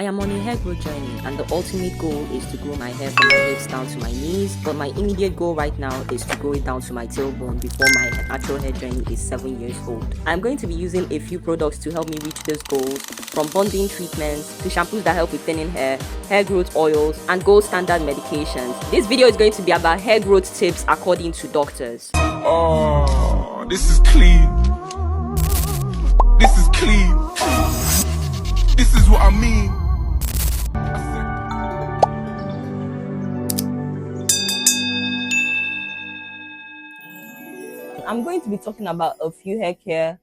I am on a hair growth journey, and the ultimate goal is to grow my hair from my hips down to my knees, but my immediate goal right now is to grow it down to my tailbone before my actual hair journey is 7 years old. I'm going to be using a few products to help me reach those goals, from bonding treatments to shampoos that help with thinning hair growth oils, and gold standard medications. This video is going to be about hair growth tips according to doctors. Oh, this is clean. This is clean. This is what I mean. I'm going to be talking about a few hair care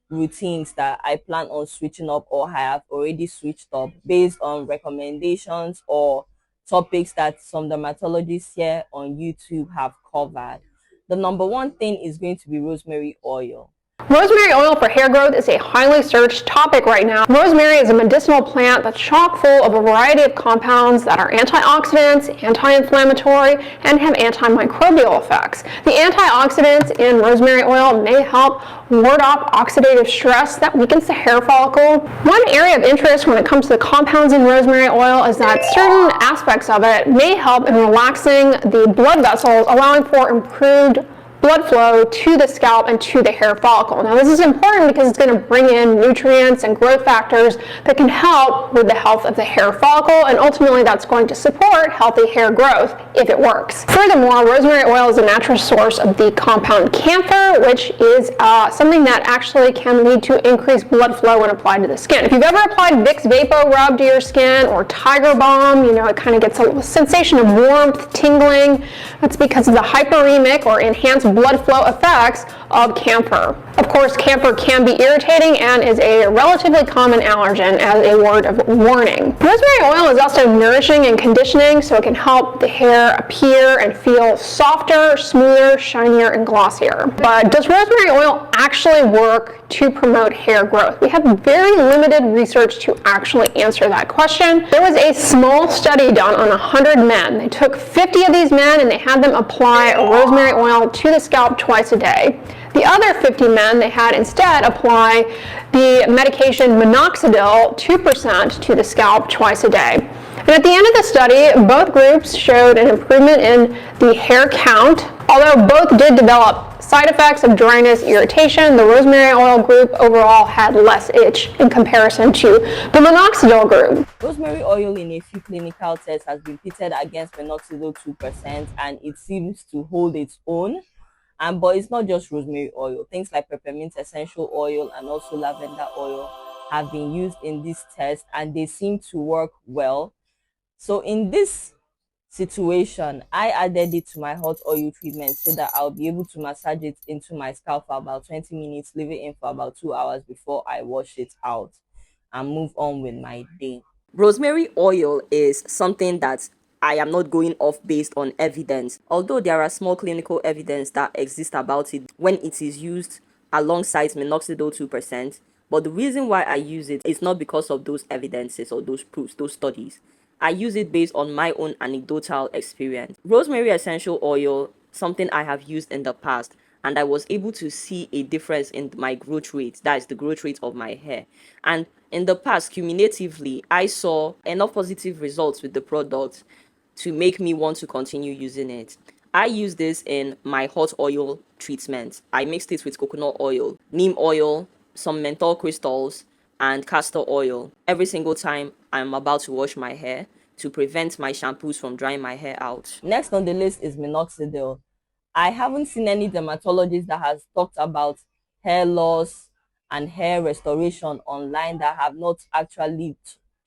routines that I plan on switching up or have already switched up based on recommendations or topics that some dermatologists here on YouTube have covered. The number one thing is going to be rosemary oil. Rosemary oil for hair growth is a highly searched topic right now. Rosemary is a medicinal plant that's chock full of a variety of compounds that are antioxidants, anti-inflammatory, and have antimicrobial effects. The antioxidants in rosemary oil may help ward off oxidative stress that weakens the hair follicle. One area of interest when it comes to the compounds in rosemary oil is that certain aspects of it may help in relaxing the blood vessels, allowing for improved blood flow to the scalp and to the hair follicle. Now this is important because it's going to bring in nutrients and growth factors that can help with the health of the hair follicle, and ultimately that's going to support healthy hair growth if it works. Furthermore, rosemary oil is a natural source of the compound camphor, which is something that actually can lead to increased blood flow when applied to the skin. If you've ever applied Vicks Vapo Rub to your skin or Tiger Balm, you know it kind of gets a sensation of warmth, tingling. That's because of the hyperemic or enhanced blood flow effects of camphor. Of course, camphor can be irritating and is a relatively common allergen, as a word of warning. Rosemary oil is also nourishing and conditioning, so it can help the hair appear and feel softer, smoother, shinier, and glossier. But does rosemary oil actually work to promote hair growth? We have very limited research to actually answer that question. There was a small study done on 100 men. They took 50 of these men and they had them apply rosemary oil to the scalp twice a day. The other 50 men, they had instead apply the medication Minoxidil 2% to the scalp twice a day. And at the end of the study, both groups showed an improvement in the hair count. Although both did develop side effects of dryness, irritation, the rosemary oil group overall had less itch in comparison to the Minoxidil group. Rosemary oil in a few clinical tests has been pitted against Minoxidil 2%, and it seems to hold its own. But it's not just rosemary oil. Things like peppermint essential oil and also lavender oil have been used in this test, and they seem to work well. So in this situation, I added it to my hot oil treatment so that I'll be able to massage it into my scalp for about 20 minutes, leave it in for about 2 hours before I wash it out and move on with my day. Rosemary oil is something that I am not going off based on evidence, although there are small clinical evidence that exist about it when it is used alongside Minoxidil 2%. But the reason why I use it is not because of those evidences or those proofs, those studies. I use it based on my own anecdotal experience. Rosemary essential oil, something I have used in the past, and I was able to see a difference in my growth rate, that is the growth rate of my hair. And in the past, cumulatively, I saw enough positive results with the product to make me want to continue using it. I use this in my hot oil treatment. I mixed it with coconut oil, neem oil, some menthol crystals, and castor oil every single time I'm about to wash my hair to prevent my shampoos from drying my hair out. Next on the list is Minoxidil. I haven't seen any dermatologist that has talked about hair loss and hair restoration online that have not actually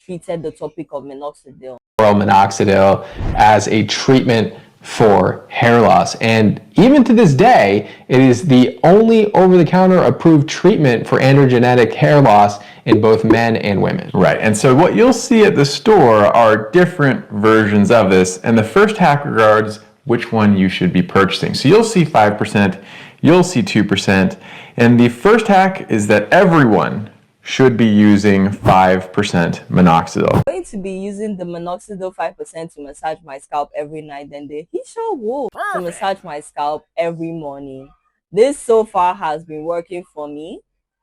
treated the topic of Minoxidil. Minoxidil as a treatment for hair loss, and even to this day it is the only over-the-counter approved treatment for androgenetic hair loss in both men and women. Right, and so what you'll see at the store are different versions of this, and the first hack regards which one you should be purchasing. So you'll see 5%, you'll see 2%, and the first hack is that everyone should be using 5% Minoxidil. I'm going to be using the Minoxidil 5% to massage my scalp every night, then the Hisha Wool to massage my scalp every morning. This so far has been working for me,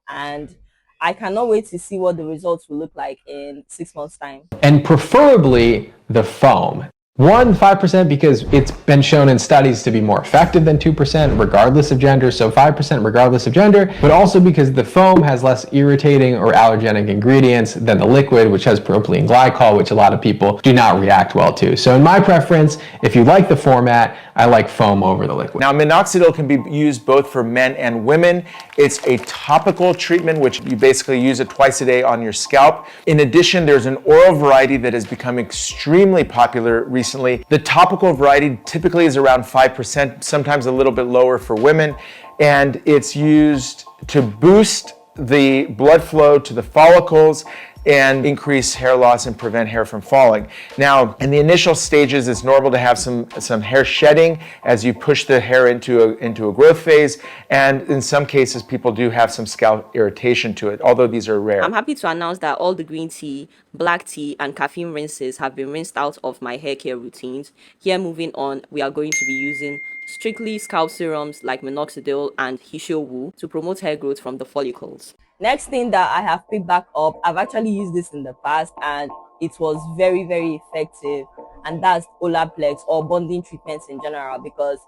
and I cannot wait to see what the results will look like in 6 months' time. And preferably the foam. 5% because it's been shown in studies to be more effective than 2% regardless of gender, so 5% regardless of gender, but also because the foam has less irritating or allergenic ingredients than the liquid, which has propylene glycol, which a lot of people do not react well to. So in my preference, if you like the format, I like foam over the liquid. Now, minoxidil can be used both for men and women. It's a topical treatment, which you basically use it twice a day on your scalp. In addition, there's an oral variety that has become extremely popular recently. The topical variety typically is around 5%, sometimes a little bit lower for women, and it's used to boost the blood flow to the follicles and increase hair loss and prevent hair from falling. Now, in the initial stages, it's normal to have some hair shedding as you push the hair into a growth phase, and in some cases, people do have some scalp irritation to it, although these are rare. I'm happy to announce that all the green tea, black tea, and caffeine rinses have been rinsed out of my hair care routines. Here, moving on, we are going to be using strictly scalp serums like Minoxidil and Hisho to promote hair growth from the follicles. Next thing that I have picked back up, I've actually used this in the past and it was very, very effective, and that's Olaplex or bonding treatments in general, because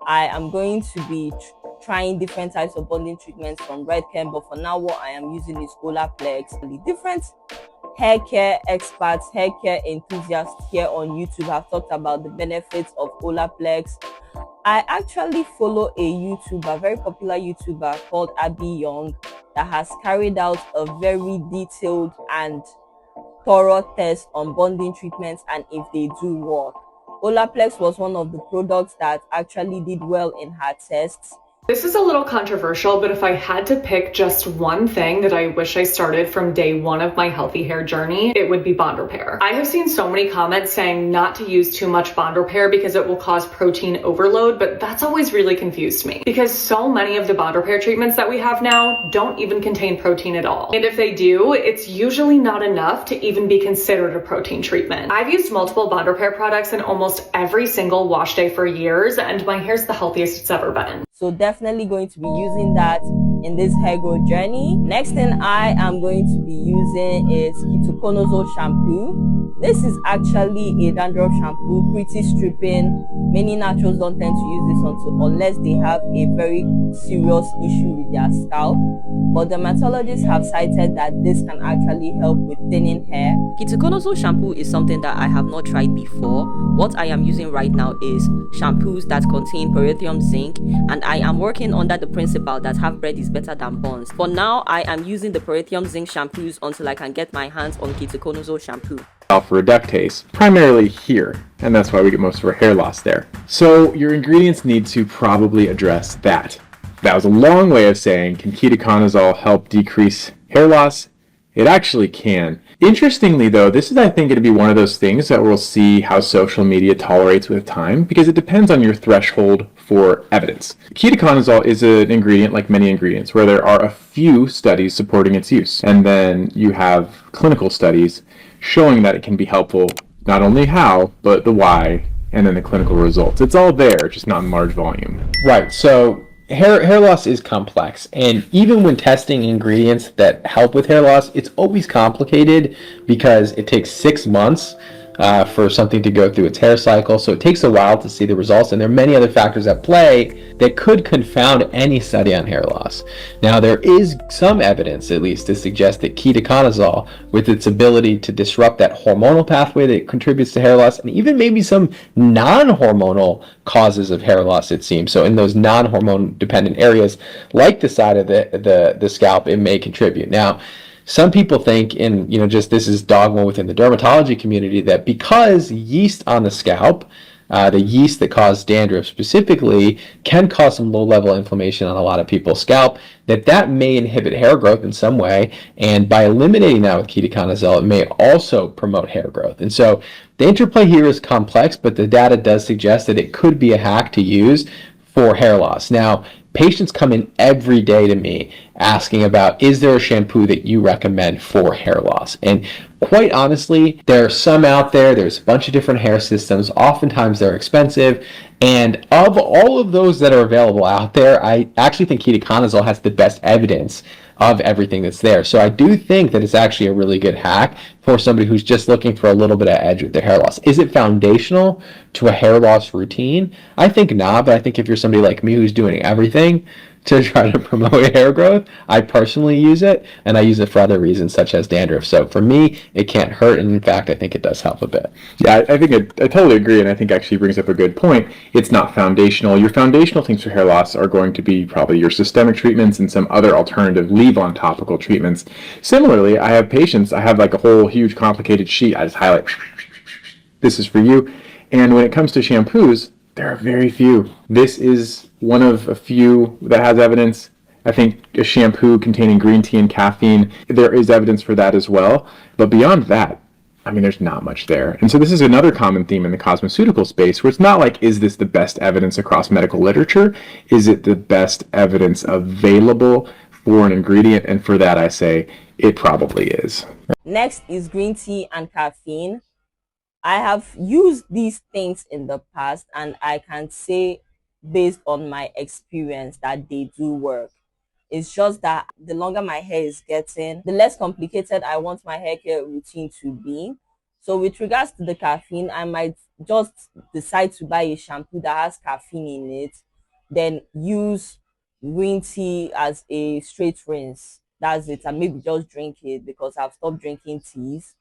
I am going to be trying different types of bonding treatments from Redken, but for now what I am using is Olaplex. The different hair care experts, hair care enthusiasts here on YouTube have talked about the benefits of Olaplex. I actually follow a very popular YouTuber called Abby Young that has carried out a very detailed and thorough test on bonding treatments and if they do work. Olaplex was one of the products that actually did well in her tests. This is a little controversial, but if I had to pick just one thing that I wish I started from day one of my healthy hair journey, it would be bond repair. I have seen so many comments saying not to use too much bond repair because it will cause protein overload, but that's always really confused me because so many of the bond repair treatments that we have now don't even contain protein at all. And if they do, it's usually not enough to even be considered a protein treatment. I've used multiple bond repair products in almost every single wash day for years, and my hair's the healthiest it's ever been. So definitely going to be using that in this hair growth journey. Next thing I am going to be using is Ketoconazole shampoo. This is actually a dandruff shampoo, pretty stripping. Many naturals don't tend to use this unless they have a very serious issue with their scalp. But dermatologists have cited that this can actually help with thinning hair. Ketoconazole shampoo is something that I have not tried before. What I am using right now is shampoos that contain pyrithium zinc, and I am working under the principle that half bread is better than buns. For now, I am using the pyrithium zinc shampoos until I can get my hands on Ketoconazole shampoo. Alpha reductase, primarily here, and that's why we get most of our hair loss there. So your ingredients need to probably address that. That was a long way of saying, can ketoconazole help decrease hair loss? It actually can. Interestingly though, this is I think going to be one of those things that we'll see how social media tolerates with time, because it depends on your threshold for evidence. Ketoconazole is an ingredient like many ingredients where there are a few studies supporting its use, and then you have clinical studies showing that it can be helpful, not only how, but the why, and then the clinical results. It's all there, just not in large volume. Right, so hair loss is complex, and even when testing ingredients that help with hair loss, it's always complicated because it takes 6 months for something to go through its hair cycle, so it takes a while to see the results, and there are many other factors at play that could confound any study on hair loss. Now, there is some evidence, at least, to suggest that ketoconazole, with its ability to disrupt that hormonal pathway that contributes to hair loss, and even maybe some non-hormonal causes of hair loss, it seems. So in those non-hormone dependent areas, like the side of the scalp, it may contribute. Now, some people think, and just this is dogma within the dermatology community, that because yeast on the scalp, the yeast that cause dandruff specifically, can cause some low-level inflammation on a lot of people's scalp, that may inhibit hair growth in some way, and by eliminating that with ketoconazole, it may also promote hair growth. And so the interplay here is complex, but the data does suggest that it could be a hack to use for hair loss. Now, patients come in every day to me asking about, is there a shampoo that you recommend for hair loss? And quite honestly, there are some out there. There's a bunch of different hair systems. Oftentimes they're expensive. And of all of those that are available out there, I actually think ketoconazole has the best evidence of everything that's there. So I do think that it's actually a really good hack for somebody who's just looking for a little bit of edge with their hair loss. Is it foundational to a hair loss routine? I think not, but I think if you're somebody like me who's doing everything to try to promote hair growth, I personally use it, and I use it for other reasons such as dandruff. So for me, it can't hurt, and in fact, I think it does help a bit. Yeah, I think I totally agree, and I think actually brings up a good point. It's not foundational. Your foundational things for hair loss are going to be probably your systemic treatments and some other alternative leave-on topical treatments. Similarly, I have patients, I have like a whole huge complicated sheet. I just highlight, this is for you. And when it comes to shampoos, there are very few. This is one of a few that has evidence. I think a shampoo containing green tea and caffeine, there is evidence for that as well. But beyond that, I mean, there's not much there. And so this is another common theme in the cosmeceutical space where it's not like, is this the best evidence across medical literature? Is it the best evidence available for an ingredient? And for that, I say it probably is. Next is green tea and caffeine. I have used these things in the past, and I can say based on my experience that they do work. It's just that the longer my hair is getting, the less complicated I want my hair care routine to be. So with regards to the caffeine, I might just decide to buy a shampoo that has caffeine in it, then use green tea as a straight rinse. That's it. And maybe just drink it because I've stopped drinking teas.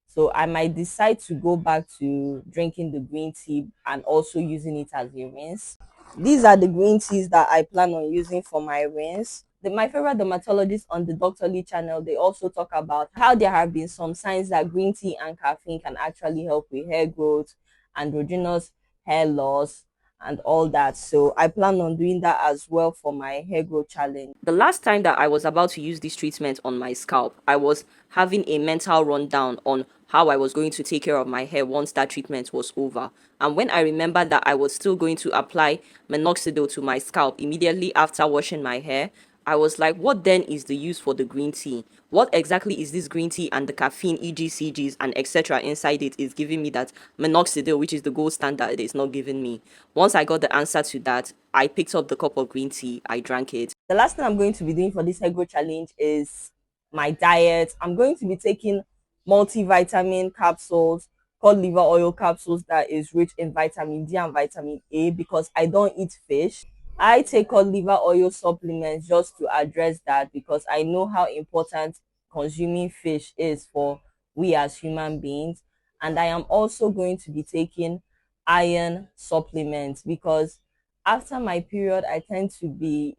So I might decide to go back to drinking the green tea and also using it as a rinse. These are the green teas that I plan on using for my rinse. My favorite dermatologist on the Dr. Lee channel, they also talk about how there have been some signs that green tea and caffeine can actually help with hair growth, androgynous hair loss, and all that. So I plan on doing that as well for my hair growth challenge. The last time that I was about to use this treatment on my scalp, I was having a mental rundown on how I was going to take care of my hair once that treatment was over. And when I remembered that I was still going to apply Minoxidil to my scalp immediately after washing my hair, I was like, what then is the use for the green tea? What exactly is this green tea and the caffeine, EGCGs and etc. inside it is giving me that Minoxidil, which is the gold standard, is not giving me? Once I got the answer to that, I picked up the cup of green tea, I drank it. The last thing I'm going to be doing for this hair growth challenge is my diet. I'm going to be taking multivitamin capsules called liver oil capsules that is rich in vitamin D and vitamin A because I don't eat fish. I take called liver oil supplements just to address that because I know how important consuming fish is for we as human beings. And I am also going to be taking iron supplements because after my period, I tend to be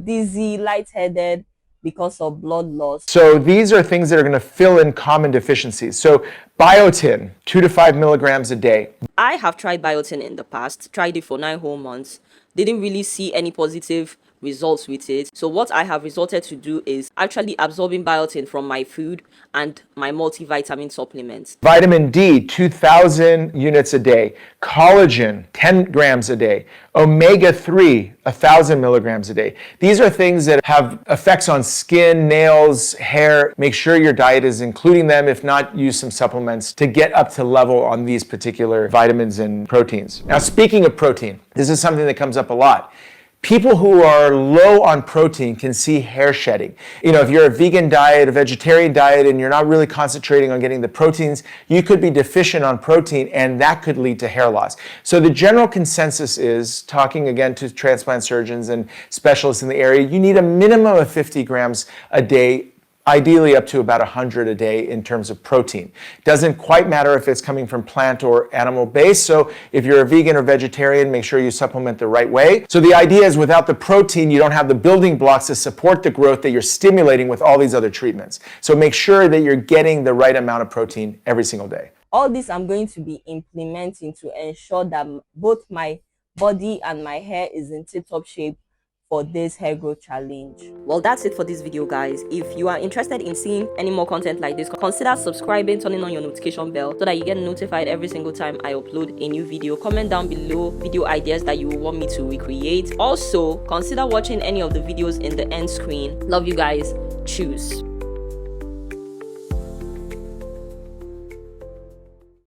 dizzy, lightheaded because of blood loss. So these are things that are going to fill in common deficiencies. So biotin, 2 to 5 milligrams a day. I have tried biotin in the past, tried it for 9 whole months, didn't really see any positive results with it. So what I have resorted to do is actually absorbing biotin from my food and my multivitamin supplements. Vitamin D, 2,000 units a day. Collagen, 10 grams a day. Omega-3, 1,000 milligrams a day. These are things that have effects on skin, nails, hair. Make sure your diet is including them. If not, use some supplements to get up to level on these particular vitamins and proteins. Now, speaking of protein, this is something that comes up a lot. People who are low on protein can see hair shedding. You know, if you're a vegan diet, a vegetarian diet, and you're not really concentrating on getting the proteins, you could be deficient on protein, and that could lead to hair loss. So the general consensus is, talking again to transplant surgeons and specialists in the area, you need a minimum of 50 grams a day, ideally up to about 100 a day in terms of protein. Doesn't quite matter if it's coming from plant or animal based. So if you're a vegan or vegetarian, make sure you supplement the right way. So the idea is without the protein, you don't have the building blocks to support the growth that you're stimulating with all these other treatments. So make sure that you're getting the right amount of protein every single day. All this I'm going to be implementing to ensure that both my body and my hair is in tip-top shape for this hair growth challenge. Well, that's it for this video, guys. If you are interested in seeing any more content like this, consider subscribing, turning on your notification bell so that you get notified every single time I upload a new video. Comment down below video ideas that you want me to recreate. Also, consider watching any of the videos in the end screen. Love you guys. Choose.